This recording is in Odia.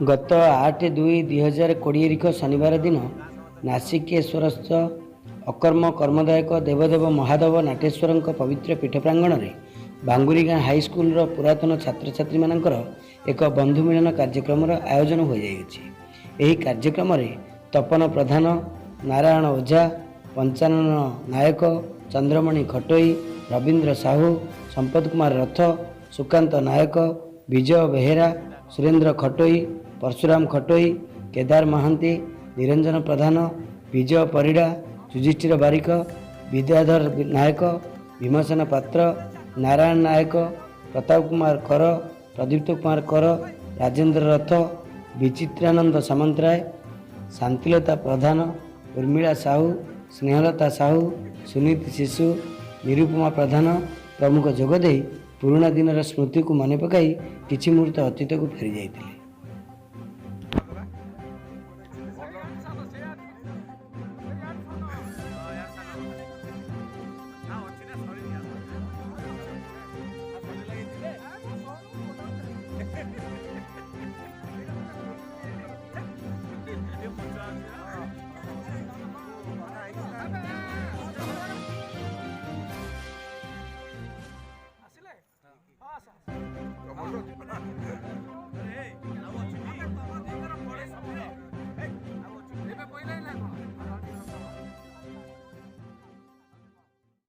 ଗତ 8/2/2020 ଶନିବାର ଦିନ ନାସିକେଶ୍ୱରସ୍ଥ ଅକର୍ମ କର୍ମଦାୟକ ଦେବଦେବ ମହାଦେବ ନାଟେଶ୍ୱରଙ୍କ ପବିତ୍ର ପୀଠ ପ୍ରାଙ୍ଗଣରେ ବାଙ୍ଗୁରିଗାଁ ହାଇସ୍କୁଲର ପୁରାତନ ଛାତ୍ରଛାତ୍ରୀମାନଙ୍କର ଏକ ବନ୍ଧୁ ମିଳନ କାର୍ଯ୍ୟକ୍ରମର ଆୟୋଜନ ହୋଇଯାଇଛି। ଏହି କାର୍ଯ୍ୟକ୍ରମରେ ତପନ ପ୍ରଧାନ, ନାରାୟଣ ଓଝା, ପଞ୍ଚାନନ ନାୟକ, ଚନ୍ଦ୍ରମଣି ଖଟୋଇ, ରବୀନ୍ଦ୍ର ସାହୁ, ସମ୍ପଦ କୁମାର ରଥ, ସୁକାନ୍ତ ନାୟକ, ବିଜୟ ବେହେରା, ସୁରେନ୍ଦ୍ର ଖଟୋଇ, ପରଶୁରାମ ଖଟୋଇ, କେଦାର ମହାନ୍ତି, ନିରଞ୍ଜନ ପ୍ରଧାନ, ବିଜୟ ପରିଡ଼ା, ଯୁଧିଷ୍ଠିର ବାରିକ, ବିଦ୍ୟାଧର ନାୟକ, ଭୀମସେନ ପାତ୍ର, ନାରାୟଣ ନାୟକ, ପ୍ରତାପ କୁମାର କର, ପ୍ରଦୀପ୍ତ କୁମାର କର, ରାଜେନ୍ଦ୍ର ରଥ, ବିଚିତ୍ରାନନ୍ଦ ସାମନ୍ତରାୟ, ଶାନ୍ତିଲତା ପ୍ରଧାନ, ଉର୍ମିଳା ସାହୁ, ସ୍ନେହଲତା ସାହୁ, ସୁନୀତି ଶିଶୁ, ନିରୁପମା ପ୍ରଧାନ ପ୍ରମୁଖ ଯୋଗଦେଇ ପୁରୁଣା ଦିନର ସ୍ମୃତିକୁ ମନେ ପକାଇ କିଛି ମୁହୂର୍ତ୍ତ ଅତୀତକୁ ଫେରି ଯାଇଥିଲେ।